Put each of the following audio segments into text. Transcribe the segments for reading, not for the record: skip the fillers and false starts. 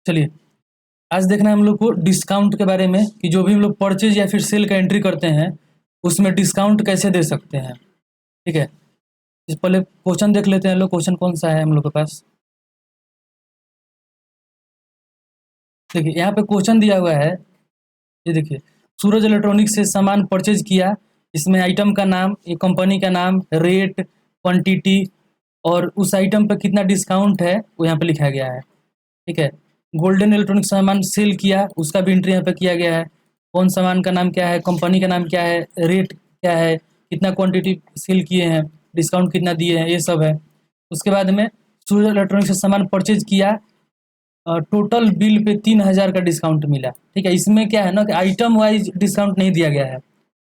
चलिए, आज देखना है हम लोग को डिस्काउंट के बारे में कि जो भी हम लोग परचेज या फिर सेल का एंट्री करते हैं, उसमें डिस्काउंट कैसे दे सकते हैं। ठीक है, इस पहले क्वेश्चन देख लेते हैं लोग। क्वेश्चन कौन सा है हम लोग के पास? देखिए, यहाँ पे क्वेश्चन दिया हुआ है, ये देखिए, सूरज इलेक्ट्रॉनिक्स से सामान परचेज किया। इसमें आइटम का नाम, ये कंपनी का नाम, रेट, क्वांटिटी और उस आइटम पे कितना डिस्काउंट है वो यहाँ पे लिखा गया है। ठीक है, गोल्डन इलेक्ट्रॉनिक सामान सेल किया, उसका भी एंट्री यहाँ पे किया गया है। कौन सामान का नाम क्या है, कंपनी का नाम क्या है, रेट क्या है, कितना क्वांटिटी सेल किए हैं, डिस्काउंट कितना दिए हैं, ये सब है। उसके बाद में सूरज इलेक्ट्रॉनिक से सामान परचेज किया, टोटल बिल पे 3000 का डिस्काउंट मिला। ठीक है, इसमें क्या है ना कि आइटम वाइज डिस्काउंट नहीं दिया गया है।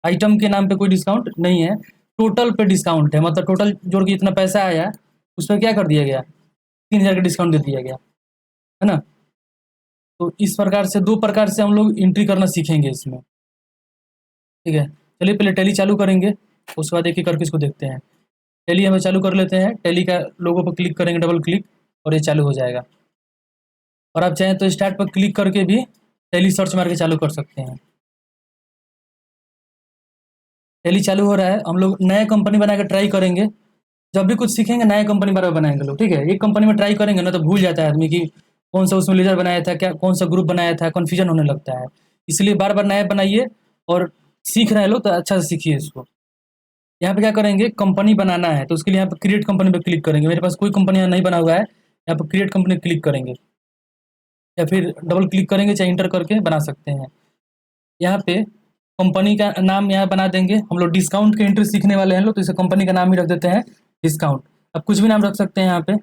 आइटम के नाम पे कोई डिस्काउंट नहीं है, टोटल पे डिस्काउंट है। मतलब टोटल जोड़ के इतना पैसा आया, उस पर क्या कर दिया गया, 3000 का डिस्काउंट दे दिया गया, है ना। तो इस प्रकार से दो प्रकार से हम लोग एंट्री करना सीखेंगे इसमें। ठीक है, चलिए पहले टैली चालू करेंगे, उसके बाद एक एक करके इसको देखते हैं। टैली हमें चालू कर लेते हैं। टैली का लोगो पर क्लिक करेंगे, डबल क्लिक, और ये चालू हो जाएगा। और आप चाहें तो स्टार्ट पर क्लिक करके भी टैली सर्च मार के चालू कर सकते हैं। टैली चालू हो रहा है। हम लोग नया कंपनी बना के ट्राई करेंगे। जब भी कुछ सीखेंगे नया कंपनी बार बार बनाएंगे लोग। ठीक है, एक कंपनी में ट्राई करेंगे ना तो भूल जाता है आदमी कि कौन सा उसमें लीडर बनाया था, क्या कौन सा ग्रुप बनाया था, कन्फ्यूजन होने लगता है। इसलिए बार बार नया बनाइए, और सीख रहे हैं लोग तो अच्छा से सीखिए इसको। यहाँ पे क्या करेंगे, कंपनी बनाना है तो उसके लिए यहाँ पे क्रिएट कंपनी पे क्लिक करेंगे। मेरे पास कोई कंपनी यहाँ नहीं बना हुआ है, यहाँ पे क्रिएट कंपनी क्लिक करेंगे, या फिर डबल क्लिक करेंगे, चाहे इंटर करके बना सकते हैं। यहाँ पे कंपनी का नाम यहाँ बना देंगे। हम लोग डिस्काउंट के एंट्री सीखने वाले हैं लोग, तो इसे कंपनी का नाम ही रख देते हैं डिस्काउंट। अब कुछ भी नाम रख सकते हैं यहाँ पे।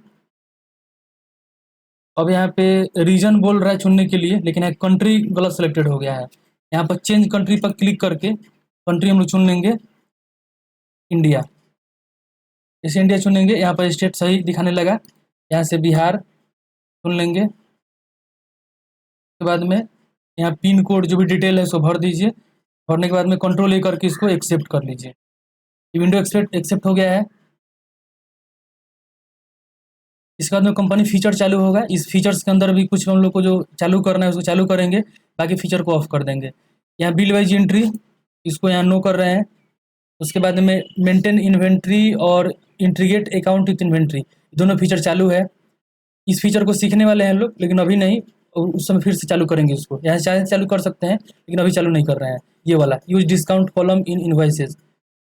अब यहाँ पे रीजन बोल रहा है चुनने के लिए, लेकिन यहाँ कंट्री गलत सेलेक्टेड हो गया है। यहाँ पर चेंज कंट्री पर क्लिक करके कंट्री हम लोग चुन लेंगे इंडिया। जैसे इंडिया चुनेंगे, यहाँ पर स्टेट सही दिखाने लगा, यहाँ से बिहार चुन लेंगे। उसके बाद में यहाँ पिन कोड जो भी डिटेल है उसको भर दीजिए। भरने के बाद में कंट्रोल ए करके इसको एक्सेप्ट कर लीजिए। ये विंडो एक्सेप्ट हो गया है। इसके बाद में कंपनी फीचर चालू होगा। इस फीचर्स के अंदर भी कुछ हम लोग को जो चालू करना है उसको चालू करेंगे, बाकी फीचर को ऑफ कर देंगे। यहाँ बिल वाइज एंट्री, इसको यहाँ नो कर रहे हैं। उसके बाद में मेंटेन इन्वेंट्री और इंटीग्रेट अकाउंट विथ इन्वेंट्री, दोनों फीचर चालू है। इस फीचर को सीखने वाले हैं लोग, लेकिन अभी नहीं, और उस समय फिर से चालू करेंगे इसको। यहाँ चाहे चालू कर सकते हैं, लेकिन अभी चालू नहीं कर रहे हैं। ये वाला use discount column in invoices,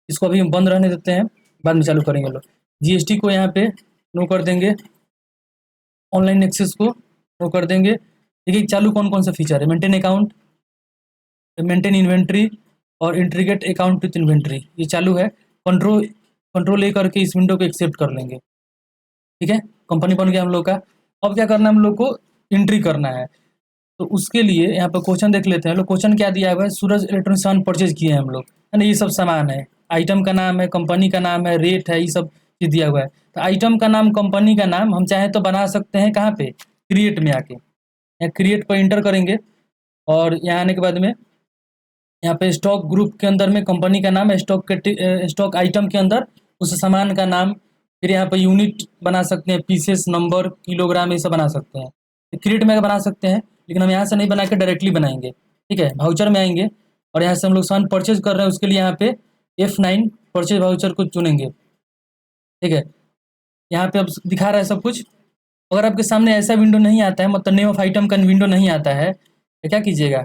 इसको अभी हम बंद रहने देते हैं, बाद में चालू करेंगे लोग। जीएसटी को यहाँ पे नो कर देंगे, ऑनलाइन एक्सेस को नो कर देंगे। देखिए चालू कौन कौन सा फीचर है, मेंटेन अकाउंट, मेंटेन इन्वेंट्री और इंटीग्रेट अकाउंट विथ इन्वेंट्री, ये चालू है। कंट्रोल ए करके इस विंडो को एक्सेप्ट कर लेंगे। ठीक है, कंपनी बन गया हम लोग का। अब क्या करना है, हम लोग को एंट्री करना है। तो उसके लिए यहाँ पर क्वेश्चन देख लेते हैं लोग। क्वेश्चन क्या दिया हुआ है, सूरज इलेक्ट्रॉनिक सामान परचेज किए हैं हम लोग, है ना। ये सब सामान है, आइटम का नाम है, कंपनी का नाम है, रेट है, ये सब चीज़ दिया हुआ है। तो आइटम का नाम, कंपनी का नाम हम चाहें तो बना सकते हैं कहाँ पे, क्रिएट में आके। यहाँ क्रिएट पर इंटर करेंगे, और यहाँ आने के बाद में यहाँ पे स्टॉक ग्रुप के अंदर में कंपनी का नाम, स्टॉक आइटम के अंदर उस सामान का नाम, फिर यहाँ पे यूनिट बना सकते हैं, पीसेस, नंबर, किलोग्राम, ये सब बना सकते हैं। क्रिएट में बना सकते हैं, लेकिन हम यहाँ से नहीं बना के डायरेक्टली बनाएंगे। ठीक है, वाउचर में आएंगे, और यहाँ से हम लोग सामान परचेज कर रहे हैं, उसके लिए यहाँ पे F9 परचेज वाउचर को चुनेंगे। ठीक है, यहाँ पे अब दिखा रहा है सब कुछ। अगर आपके सामने ऐसा विंडो नहीं आता है, मतलब नेम ऑफ आइटम का विंडो नहीं आता है, तो क्या कीजिएगा,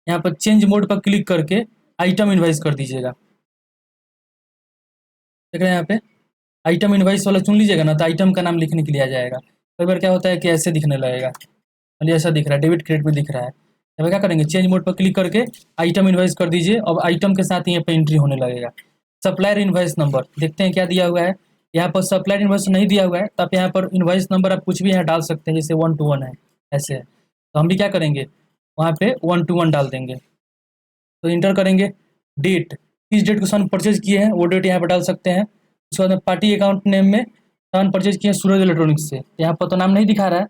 यहाँ पर चेंज मोड पर क्लिक करके आइटम इनवाइस कर दीजिएगा। देख रहे हैं यहाँ पे आइटम इनवाइस वाला चुन लीजिएगा ना, तो आइटम का नाम लिखने के लिए आ जाएगा। कई बार क्या होता है कि ऐसे दिखने लगेगा, चलिए ऐसा दिख रहा है, डेबिट क्रेडिट में दिख रहा है। अब क्या करेंगे, चेंज मोड पर क्लिक करके आइटम इनवाइस कर दीजिए। अब आइटम के साथ यहाँ पे एंट्री होने लगेगा। सप्लायर इनवाइस नंबर, देखते हैं क्या दिया हुआ है। यहाँ पर सप्लायर इनवाइस नहीं दिया हुआ है, तो आप यहाँ पर इनवाइस नंबर आप कुछ भी यहाँ डाल सकते हैं, जैसे 1 to 1 है ऐसे है। तो हम भी क्या करेंगे, वहाँ पे 1 to 1 डाल देंगे। तो इंटर करेंगे, डेट, किस डेट को सामान परचेज किए हैं वो डेट यहाँ पर डाल सकते हैं। उसके बाद में पार्टी अकाउंट नेम में सामान परचेज किए हैं सूरज इलेक्ट्रॉनिक्स से, यहाँ पर तो नाम नहीं दिखा रहा है,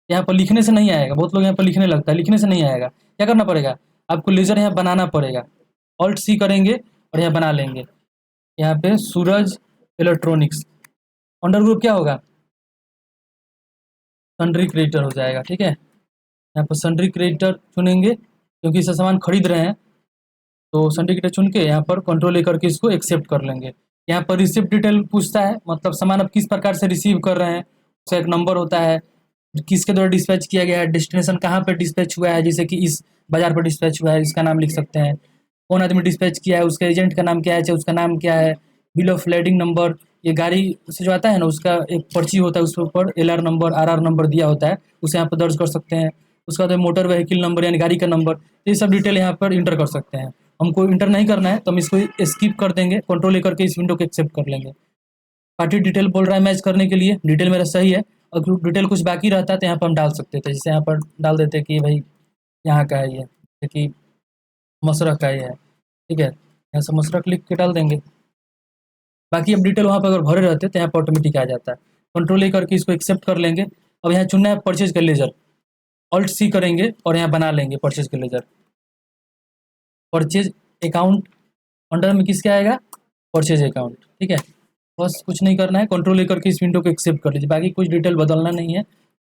यहाँ पर लिखने से नहीं आएगा। बहुत लोग यहाँ पर लिखने लगता है, लिखने से नहीं आएगा। क्या करना पड़ेगा, आपको लेजर यहाँ बनाना पड़ेगा। ऑल्ट सी करेंगे और यहाँ बना लेंगे। यहाँ पे सूरज इलेक्ट्रॉनिक्स, अंडर ग्रुप क्या होगा, कंट्री क्रिएटर हो जाएगा। ठीक है, यहाँ पर सन्ड्री क्रेडिटर चुनेंगे क्योंकि इससे सामान खरीद रहे हैं, तो सन्ड्री क्रेडिटर चुन के यहाँ पर कंट्रोल लेकर के इसको एक्सेप्ट कर लेंगे। यहाँ पर रिसिप्ट डिटेल पूछता है, मतलब सामान आप किस प्रकार से रिसीव कर रहे हैं, उसका एक नंबर होता है, किसके द्वारा डिस्पैच किया गया है, डेस्टिनेशन कहाँ पर डिस्पैच हुआ है, जैसे कि इस बाज़ार पर डिस्पैच हुआ है, इसका नाम लिख सकते हैं, कौन आदमी डिस्पैच किया है, उसके एजेंट का नाम क्या है, चाहे उसका नाम क्या है, बिल ऑफ लेडिंग नंबर, ये गाड़ी से जो आता है ना उसका एक पर्ची होता है, उसके ऊपर LR नंबर RR नंबर दिया होता है, उसे यहाँ पर दर्ज कर सकते हैं। उसके बाद मोटर व्हीकल नंबर यानी गाड़ी का नंबर, ये सब डिटेल यहाँ पर इंटर कर सकते हैं। हमको इंटर नहीं करना है तो हम इसको स्किप कर देंगे, कंट्रोल लेकर के इस विंडो को एक्सेप्ट कर लेंगे। पार्टी डिटेल बोल रहा है मैच करने के लिए, डिटेल मेरा सही है, अगर डिटेल कुछ बाकी रहता है तो यहाँ पर हम डाल सकते थे, जैसे यहाँ पर डाल देते कि भाई यहाँ का है ये, जैसे कि मशरक का ये है, ठीक है, यहाँ से मशरक लिख के डाल देंगे। बाकी अब डिटेल वहाँ पर अगर भरे रहते तो यहाँ पर ऑटोमेटिक आ जाता है। कंट्रोल ए करके इसको एक्सेप्ट कर लेंगे। अब यहाँ चुनना है परचेज का लेजर, ऑल्ट C करेंगे और यहाँ बना लेंगे परचेज का लेजर। परचेज अकाउंट अंडर में किसके आएगा, परचेज अकाउंट, ठीक है। बस कुछ नहीं करना है, कंट्रोल ए करके इस विंडो को एक्सेप्ट कर लीजिए, बाकी कुछ डिटेल बदलना नहीं है,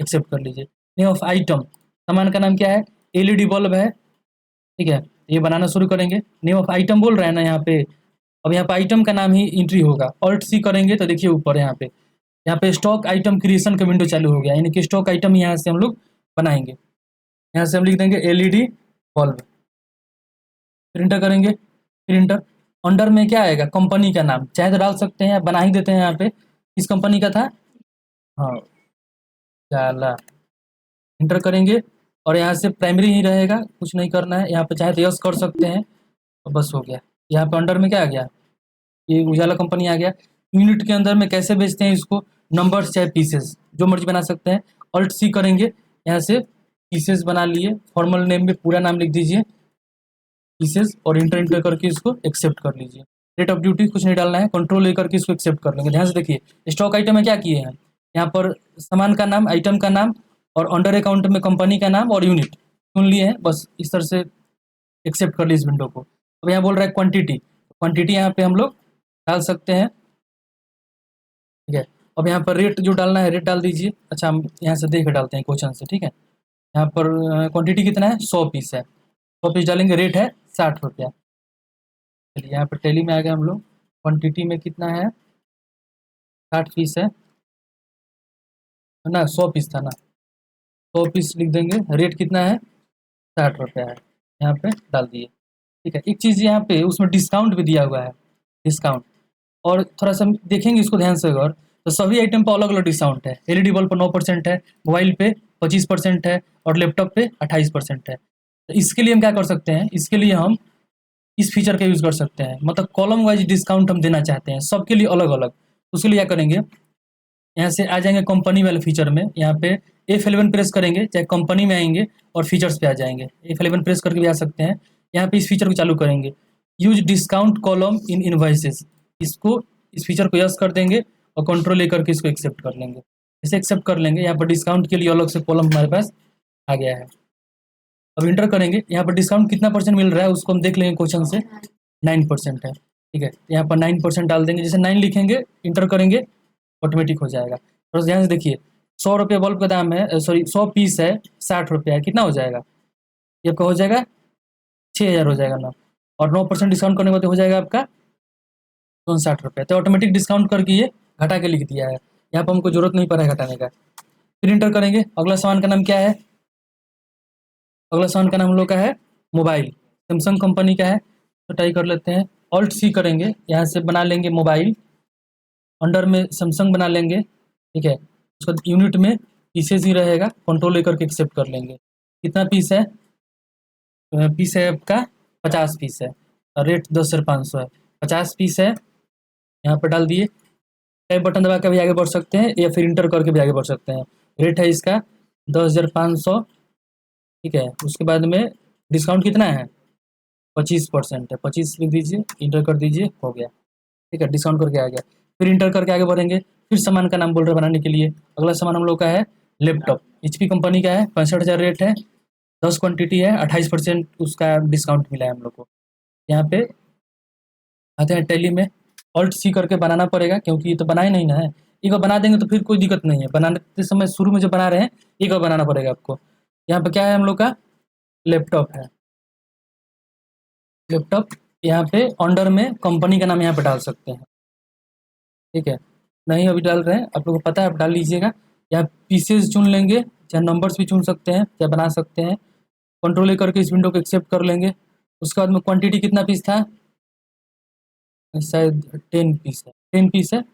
एक्सेप्ट कर लीजिए। नेम ऑफ आइटम, सामान का नाम क्या है, LED बल्ब है, ठीक है, ये बनाना शुरू करेंगे। नेम ऑफ आइटम बोल रहे हैं ना यहाँ पे, अब यहाँ पे आइटम का नाम ही एंट्री होगा। ऑल्ट C करेंगे तो देखिए ऊपर यहाँ पे स्टॉक आइटम क्रिएशन का विंडो चालू हो गया, यानी कि स्टॉक आइटम यहाँ से हम लोग बनाएंगे। यहाँ से हम लिख देंगे LED बल्ब, प्रिंटर करेंगे, प्रिंटर अंडर में क्या आएगा, कंपनी का नाम, चाहे तो डाल सकते हैं, बना ही देते हैं। यहाँ पे किस कंपनी का था, हाँ जाला, इंटर करेंगे और यहाँ से प्राइमरी ही रहेगा, कुछ नहीं करना है। यहाँ पे चाहे तो यस कर सकते हैं, तो बस हो गया। यहाँ पे अंडर में क्या आ गया, ये उजाला कंपनी आ गया। यूनिट के अंदर में कैसे बेचते हैं इसको, नंबर्स चाहे पीसेस, जो मर्जी बना सकते हैं। ऑल्ट C करेंगे, यहाँ से पीसेस बना लिए, फॉर्मल नेम में पूरा नाम लिख दीजिए पीसेस और इंटर करके इसको एक्सेप्ट कर लीजिए। रेट ऑफ ड्यूटी कुछ नहीं डालना है, कंट्रोल ले करके इसको एक्सेप्ट कर लेंगे। ध्यान से देखिए स्टॉक आइटम में क्या किए हैं, यहाँ पर सामान का नाम, आइटम का नाम और अंडर अकाउंट में कंपनी का नाम और यूनिट चुन लिए हैं, बस इस तरह से एक्सेप्ट कर ली इस विंडो को। अब यहाँ बोल रहा है क्वांटिटी, क्वांटिटी यहाँ पे हम लोग डाल सकते हैं, ठीक है। अब यहाँ पर रेट जो डालना है रेट डाल दीजिए। अच्छा हम यहाँ से देख के डालते हैं क्वेश्चन से, ठीक है। यहाँ पर क्वांटिटी कितना है, 100 पीस है, 100 पीस डालेंगे, रेट है 60 रुपया। चलिए यहाँ पर टैली में आ गए हम लोग, क्वांटिटी में कितना है, 60 पीस है ना, 100 पीस था ना, 100 पीस लिख देंगे, रेट कितना है 60 रुपया है, यहाँ पे डाल दिए, ठीक है। एक चीज़ यहाँ पे उसमें डिस्काउंट भी दिया हुआ है, डिस्काउंट, और थोड़ा सा देखेंगे इसको ध्यान से अगर, तो सभी आइटम पर अलग अलग डिस्काउंट है। LED बल्ब पर 9% है, मोबाइल पे 25% है और लैपटॉप पे 28% है। तो इसके लिए हम क्या कर सकते हैं, इसके लिए हम इस फीचर का यूज़ कर सकते हैं, मतलब कॉलम वाइज डिस्काउंट हम देना चाहते हैं सबके लिए अलग अलग। उसके लिए क्या करेंगे, यहाँ से आ जाएंगे कंपनी वाले फीचर में, यहाँ पे F11 प्रेस करेंगे, चाहे कंपनी में आएंगे और फीचर्स पे आ जाएंगे, F11 प्रेस करके भी आ सकते हैं। यहाँ पे इस फीचर को चालू करेंगे, use discount column in invoices, इसको इस फीचर को यस कर देंगे और कंट्रोल लेकर के इसको एक्सेप्ट कर लेंगे। इसे एक्सेप्ट कर लेंगे, यहाँ पर डिस्काउंट के लिए अलग से कॉलम हमारे पास आ गया है। अब इंटर करेंगे, यहाँ पर डिस्काउंट कितना % मिल रहा है उसको हम देख लेंगे क्वेश्चन से, 9% है, ठीक है। यहाँ पर 9% डाल देंगे, जैसे 9 लिखेंगे इंटर करेंगे ऑटोमेटिक हो जाएगा। और ध्यान से देखिए 100 रुपये बल्ब का दाम है, सॉरी 100 पीस है, 60 रुपया है, कितना हो जाएगा, ये आपका हो जाएगा 6000 हो जाएगा ना, और 9% डिस्काउंट करने के बाद हो जाएगा आपका 59 रुपये। तो ऑटोमेटिक डिस्काउंट करके ये घटा के लिख दिया है, यहाँ पर हमको जरूरत नहीं पड़ा है घटाने का। फिर इंटर करेंगे, अगला सामान का नाम क्या है, अगला सामान का नाम हम लोग का है मोबाइल, सैमसंग कंपनी का है, तो ट्राई कर लेते हैं। ऑल्ट C करेंगे, यहाँ से बना लेंगे मोबाइल, अंडर में सैमसंग बना लेंगे, ठीक है। उसका यूनिट में पीसेस ही रहेगा, कंट्रोल लेकर के एक्सेप्ट कर लेंगे। कितना पीस है, पीस है आपका 50 पीस है और रेट 10,500 है, 50 पीस है, यहाँ पर डाल दिए। टाइप बटन दबा के भी आगे बढ़ सकते हैं या फिर इंटर करके भी आगे बढ़ सकते हैं। रेट है इसका 10,500, ठीक है। उसके बाद में डिस्काउंट कितना है, 25% है, 25 लिख दीजिए, इंटर कर दीजिए, हो गया, ठीक है, डिस्काउंट करके आ गया। फिर इंटर करके आगे बढ़ेंगे, फिर सामान का नाम बोल रहे बनाने के लिए। अगला सामान हम लोग का है लैपटॉप, HP कंपनी का है, 65,000 रेट है, 10 क्वांटिटी है, 28% उसका डिस्काउंट मिला है हम लोग को। यहाँ पे आते हैं टैली में, ऑल्ट C करके बनाना पड़ेगा क्योंकि ये तो बना ही नहीं ना है। एक बार बना देंगे तो फिर कोई दिक्कत नहीं है, बनाते समय शुरू में जो बना रहे हैं एक बार बनाना पड़ेगा आपको। यहाँ पे क्या है हम लोग का, लैपटॉप है। लैपटॉप यहाँ पे अंडर में कंपनी का नाम यहाँ पे डाल सकते हैं, ठीक है। नहीं अभी डाल रहे हैं, आप लोगों को पता है, आप डाल लीजिएगा। यहाँ पीसेज चुन लेंगे, चाहे नंबर्स भी चुन सकते हैं, चाहे बना सकते हैं। कंट्रोल करके इस विंडो को एक्सेप्ट कर लेंगे। उसके बाद में क्वांटिटी कितना पीस था, शायद 10 पीस है, 10 पीस है,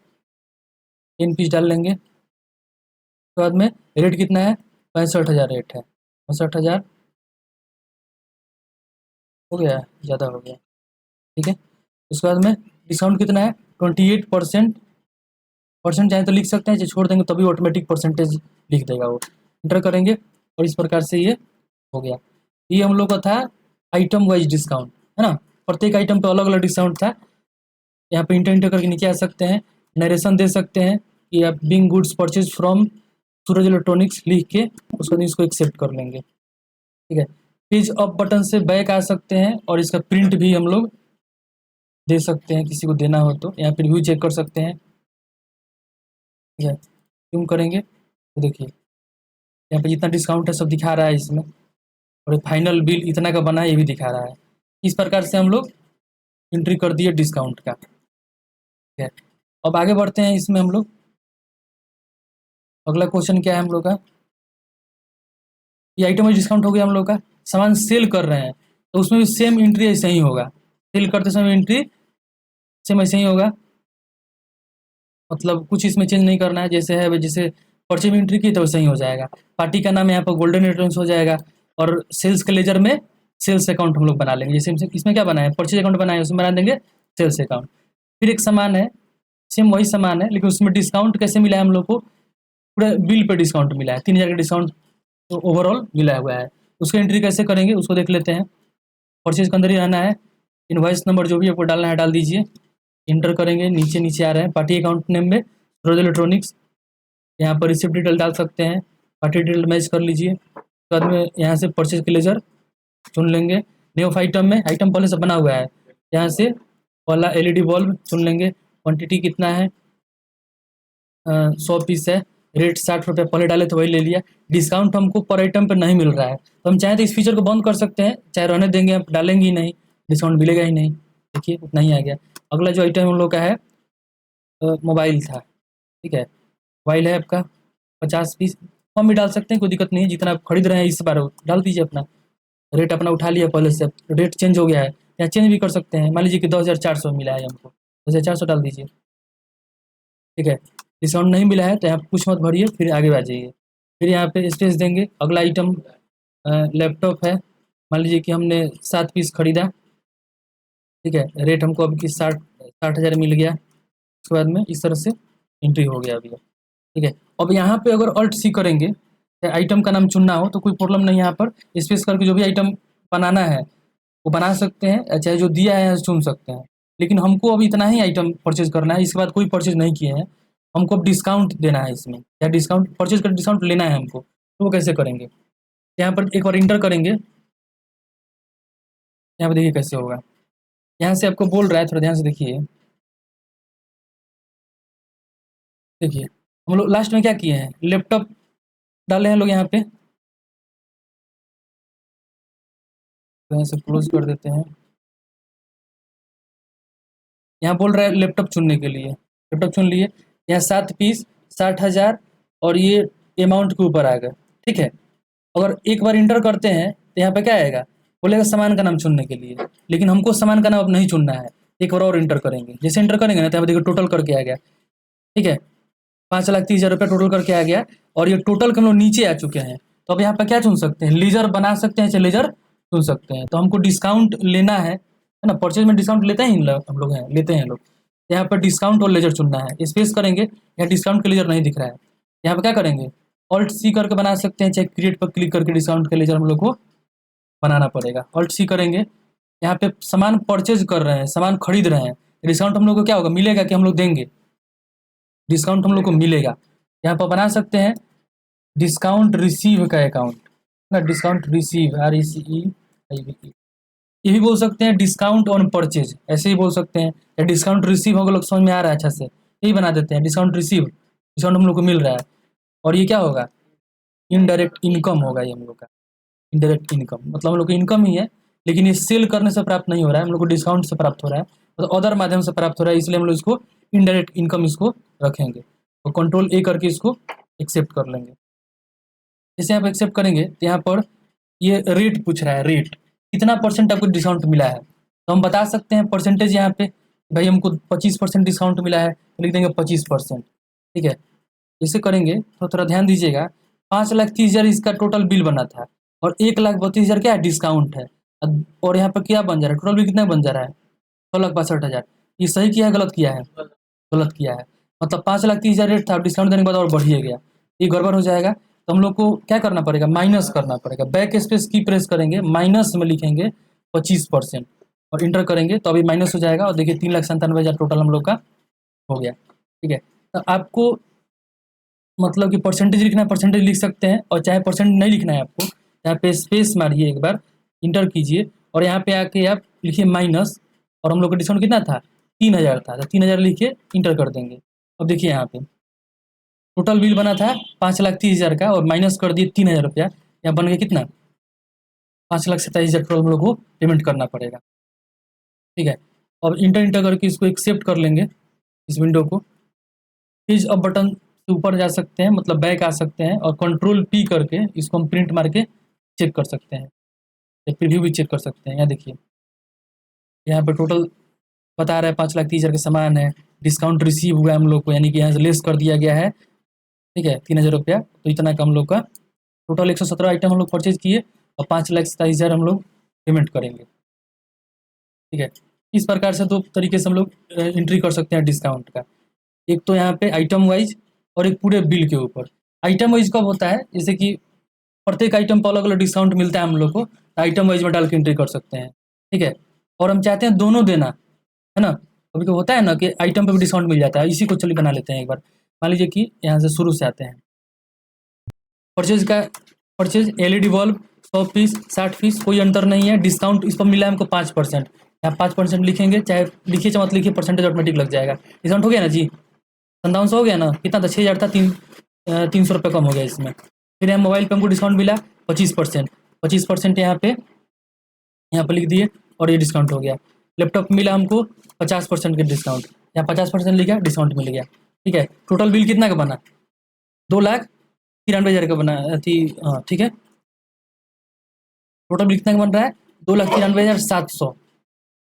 10 पीस डाल लेंगे। उसके बाद में रेट कितना है, 65,000 रेट है, 65,000 हो गया, ज़्यादा हो गया, ठीक है। उसके बाद में डिस्काउंट कितना है, 28%। परसेंट चाहे तो लिख सकते हैं, चाहे छोड़ देंगे तभी ऑटोमेटिक परसेंटेज लिख देगा वो। इंटर करेंगे और इस प्रकार से ये हो गया। ये हम लोग का था आइटम वाइज डिस्काउंट, है ना। प्रत्येक आइटम पे अलग अलग डिस्काउंट था। यहाँ पे इंटर इंटर करके नीचे आ सकते हैं, नरेशन दे सकते हैं कि आप Bing goods purchase from Suraj electronics लिख के उसके बाद इसको एक्सेप्ट कर लेंगे, ठीक है। पेज अप बटन से बैक आ सकते हैं और इसका प्रिंट भी हम लोग दे सकते हैं, किसी को देना हो तो। यहाँ पे रिव्यू चेक कर सकते हैं, ठीक है। जूम करेंगे तो देखिए यहाँ पे जितना डिस्काउंट है सब दिखा रहा है इसमें, और फाइनल बिल इतना का बना है ये भी दिखा रहा है। इस प्रकार से हम लोग एंट्री कर दिए डिस्काउंट का, ठीक है। अब आगे बढ़ते हैं इसमें हम लोग। अगला क्वेश्चन क्या है हम लोग का, ये आइटम में डिस्काउंट हो गया हम लोग का। सामान सेल कर रहे हैं तो उसमें भी सेम एंट्री ऐसे ही होगा, सेल करते समय एंट्री सेम ऐसे ही होगा, मतलब कुछ इसमें चेंज नहीं करना है। जैसे है जैसे परचेज में एंट्री की तो वैसे ही हो जाएगा। पार्टी का नाम यहाँ पर गोल्डन रिटर्न्स हो जाएगा, और सेल्स के लेजर में सेल्स अकाउंट हम लोग बना लेंगे। जैसे इसमें क्या बनाए, परचेज अकाउंट बनाए, उसमें बना देंगे सेल्स अकाउंट। फिर एक सामान है, सेम वही सामान है, लेकिन उसमें डिस्काउंट कैसे मिला है हम लोग को, पूरा बिल पे डिस्काउंट मिला है, 3,000 का डिस्काउंट तो ओवरऑल मिला हुआ है। उसकी एंट्री कैसे करेंगे उसको देख लेते हैं। परचेज के अंदर ही रहना है, इनवॉइस नंबर जो भी आपको डालना है डाल दीजिए। इंटर करेंगे, नीचे नीचे आ रहे हैं पार्टी अकाउंट नेम में सूरज इलेक्ट्रॉनिक्स, यहाँ पर रिसिप्ट डिटेल डाल सकते हैं, पार्टी डिटेल मैच कर लीजिए। उसके बाद में यहाँ से परचेज के लेजर चुन लेंगे। न्यू ऑफ आइटम में आइटम पहले से बना हुआ है, यहाँ से वाला एलईडी बल्ब चुन लेंगे। क्वांटिटी कितना है, 100 पीस है। रेट 60 रुपये, पहले डाले तो वही ले लिया। डिस्काउंट हमको पर आइटम पर नहीं मिल रहा है, तो हम चाहे तो इस फीचर को बंद कर सकते हैं, चाहे रहने देंगे, आप डालेंगे ही नहीं, डिस्काउंट मिलेगा ही नहीं। देखिए उतना ही आ गया। अगला जो आइटम हम लोग का है मोबाइल था, ठीक है। मोबाइल है आपका 50 पीस, कम भी डाल सकते हैं, कोई दिक्कत नहीं है। जितना आप खरीद रहे हैं इस बार डाल दीजिए अपना। रेट अपना उठा लिया पहले से, रेट चेंज हो गया है, या चेंज भी कर सकते हैं। मान लीजिए कि 2,400 मिला है हमको, 2,400 डाल दीजिए, ठीक है। डिस्काउंट नहीं मिला है तो यहाँ कुछ मत भरिए, फिर आगे आ जाइए। फिर यहाँ पे स्पेस देंगे। अगला आइटम लैपटॉप है, मान लीजिए कि हमने 7 पीस खरीदा, ठीक है। रेट हमको अब की 60,000 मिल गया। उसके बाद में इस तरह से एंट्री हो गया अभी, ठीक है। अब यहाँ पे अगर अल्ट सी करेंगे, आइटम का नाम चुनना हो तो कोई प्रॉब्लम नहीं है। यहाँ पर स्पेस करके जो भी आइटम बनाना है वो बना सकते हैं, चाहे जो दिया है चुन सकते हैं। लेकिन हमको अब इतना ही आइटम परचेज करना है, इसके बाद कोई परचेज नहीं किए हैं। हमको अब डिस्काउंट देना है इसमें, या डिस्काउंट परचेज कर डिस्काउंट लेना है हमको, तो वो कैसे करेंगे। यहाँ पर एक बार इंटर करेंगे, यहाँ पर देखिए कैसे होगा। यहाँ से आपको बोल रहा है, थोड़ा ध्यान से देखिए। देखिए हम लोग लास्ट में क्या किए हैं, लैपटॉप डाले हैं लोग यहाँ पे, तो यहाँ से क्लोज कर देते हैं। यहाँ बोल रहा है लैपटॉप चुनने के लिए, लैपटॉप चुन लिए। यहाँ 7 पीस 60,000 और ये अमाउंट के ऊपर आएगा, ठीक है। अगर एक बार इंटर करते हैं तो यहाँ पे क्या आएगा, बोलेगा सामान का नाम चुनने के लिए, लेकिन हमको सामान का नाम अब नहीं चुनना है। एक बार और इंटर करेंगे, जैसे इंटर करेंगे ना तो यहाँ पे देखिए टोटल करके आ गया, ठीक है। 5,30,000 रुपये टोटल करके आ गया, और ये टोटल के हम लोग नीचे आ चुके हैं। तो अब यहाँ पे क्या चुन सकते हैं, लेजर बना सकते हैं, चाहे लेजर चुन सकते हैं। तो हमको डिस्काउंट लेना है ना, परचेज में डिस्काउंट लेते हैं हम लोग हैं, लेते हैं लोग। यहाँ पर डिस्काउंट और लेजर चुनना है, स्पेस करेंगे। यहाँ डिस्काउंट का लेजर नहीं दिख रहा है, यहाँ पे क्या करेंगे, ऑल्ट सी करके बना सकते हैं, चाहे क्रिएट पर क्लिक करके डिस्काउंट का लेजर हम लोग को बनाना पड़ेगा। ऑल्ट सी करेंगे, यहाँ पे सामान परचेज कर रहे हैं, सामान खरीद रहे हैं, डिस्काउंट हम लोग को क्या होगा, मिलेगा कि हम लोग देंगे, डिस्काउंट हम लोग को मिलेगा। यहाँ पर बना सकते हैं डिस्काउंट रिसीव का अकाउंट ना, डिस्काउंट रिसीव RECEIV, ये भी बोल सकते हैं डिस्काउंट ऑन परचेज, ऐसे ही बोल सकते हैं। या डिस्काउंट रिसीव हम लोग समझ में आ रहा है अच्छा से, यही बना देते हैं डिस्काउंट रिसीव, डिस्काउंट हम लोग को मिल रहा है। और ये क्या होगा, इनडायरेक्ट इनकम होगा ये हम लोग का, इनडायरेक्ट इनकम मतलब हम लोग को इनकम ही है, लेकिन ये सेल करने से प्राप्त नहीं हो रहा है, हम लोग को डिस्काउंट से प्राप्त हो रहा है, मतलब अदर माध्यम से प्राप्त हो रहा है, इसलिए हम लोग इसको इनडायरेक्ट इनकम इसको रखेंगे और कंट्रोल ए करके इसको एक्सेप्ट कर लेंगे। जैसे आप एक्सेप्ट करेंगे तो यहाँ पर ये रेट पूछ रहा है, रेट कितना परसेंट आपको डिस्काउंट मिला है, तो हम बता सकते हैं परसेंटेज यहाँ पे, भाई हमको 25% डिस्काउंट मिला है, तो लिख देंगे 25%। ठीक है, इसे करेंगे तो थोड़ा ध्यान दीजिएगा, 5,30,000 इसका टोटल बिल बना था और 1,32,000 क्या है डिस्काउंट है, और यहाँ पर क्या बन जा रहा है, टोटल बिल कितना बन जा रहा है 6,62,000। ये सही किया है गलत किया है, गलत किया है, मतलब 5,30,000 रेट था, डिस्काउंट देने के बाद और बढ़िए गया, ये गड़बड़ हो जाएगा। तो हम लोग को क्या करना पड़ेगा, माइनस करना पड़ेगा, बैक स्पेस की प्रेस करेंगे, माइनस में लिखेंगे 25% और इंटर करेंगे तो अभी माइनस हो जाएगा, और देखिए 3,97,000 टोटल हम लोग का हो गया। ठीक है, तो आपको मतलब कि परसेंटेज लिखना है परसेंटेज लिख सकते हैं, और चाहे परसेंट नहीं लिखना है आपको, यहाँ पे स्पेस मारिए एक बार, इंटर कीजिए और यहाँ पे आके आप लिखिए माइनस, और हम लोग का डिस्काउंट कितना था 3,000 था, तो 3,000 लिख के इंटर कर देंगे। अब देखिए यहाँ पे टोटल बिल बना था 5,30,000 का और माइनस कर दिए 3,000 रुपया, यहाँ बन गया कितना 5,27,000 टोटल हम लोग को पेमेंट करना पड़ेगा। ठीक है, अब इंटर इंटर करके इसको एक्सेप्ट कर लेंगे इस विंडो को, पेज अप बटन से ऊपर जा सकते हैं, मतलब बैक आ सकते हैं, और कंट्रोल पी करके इसको हम प्रिंट मार के चेक कर सकते हैं, या प्रीव्यू भी चेक कर सकते हैं। यहाँ देखिए यहाँ पे टोटल बता रहा है 5,30,000 के सामान है, डिस्काउंट रिसीव हुआ है हम लोग को, यानी कि यहाँ से लेस कर दिया गया है। ठीक है, 3,000 रुपया, तो इतना का हम लोग का टोटल 117 आइटम हम लोग परचेज किए और 5,27,000 हम लोग पेमेंट करेंगे। ठीक है, इस प्रकार से दो तरीके से हम लोग एंट्री कर सकते हैं डिस्काउंट का, एक तो यहाँ पे आइटम वाइज और एक पूरे बिल के ऊपर। आइटम वाइज कब होता है, जैसे कि प्रत्येक आइटम पर अलग अलग डिस्काउंट मिलता है हम लोग को, तो आइटम वाइज में डाल के एंट्री कर सकते हैं। ठीक है, और हम चाहते हैं दोनों देना है ना, कभी कभी होता है ना कि आइटम पे भी डिस्काउंट मिल जाता है, इसी को चलिए बना लेते हैं एक बार। मान लीजिए कि यहाँ से शुरू से आते हैं, परचेज का purchase LED bulb 100 piece 60 piece, कोई अंतर नहीं है, डिस्काउंट इस पर मिला है हमको 5%, यहाँ 5% लिखेंगे, चाहे लिखिए चाहे मत लिखिए, परसेंटेज ऑटोमेटिक लग जाएगा। डिस्काउंट हो गया ना जी, 5700 हो गया ना, कितना था 6,000 था, 300 रुपये कम हो गया इसमें। फिर यहाँ मोबाइल पे हमको डिस्काउंट मिला 25%, 25% यहाँ पे लिख दिए और ये डिस्काउंट हो गया। लैपटॉप मिला हमको 50% के डिस्काउंट, यहाँ 50% लिखा डिस्काउंट मिल गया। ठीक है, टोटल बिल कितना का बना 2,93,000 का बना थी। हाँ ठीक है, टोटल बिल कितना का बन रहा है 2,93,700।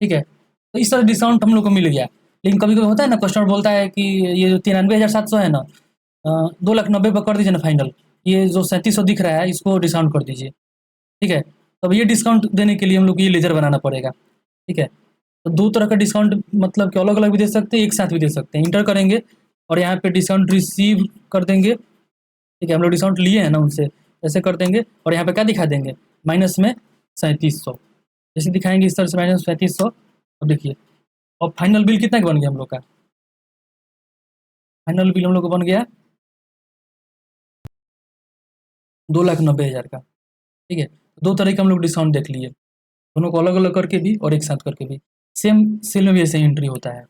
ठीक है, तो इस तरह डिस्काउंट हम लोग को मिल गया। लेकिन कभी कभी होता है ना, कस्टमर बोलता है कि ये जो 93,700 है ना, 2,90,000 पर कर दीजिए ना फाइनल, ये जो 3700 दिख रहा है इसको डिस्काउंट कर दीजिए। ठीक है, तब ये डिस्काउंट देने के लिए हम लोग को ये लेजर बनाना पड़ेगा। ठीक है, तो दो तरह का डिस्काउंट मतलब कि अलग अलग भी दे सकते हैं, एक साथ भी दे सकते हैं। इंटर करेंगे और यहाँ पे डिस्काउंट रिसीव कर देंगे। ठीक है, हम लोग डिस्काउंट लिए हैं ना उनसे, ऐसे कर देंगे और यहाँ पे क्या दिखा देंगे माइनस में 3700, जैसे दिखाएंगे इस तरह से माइनस 3700। अब देखिए, और फाइनल बिल कितना का बन गया हम लोग का, फाइनल बिल हम लोग का बन गया 2,90,000 का। ठीक है, दो तरह के हम लोग डिस्काउंट देख लिए, दोनों को अलग अलग करके भी और एक साथ करके भी। सेम सेल में भी ऐसे ही एंट्री होता है।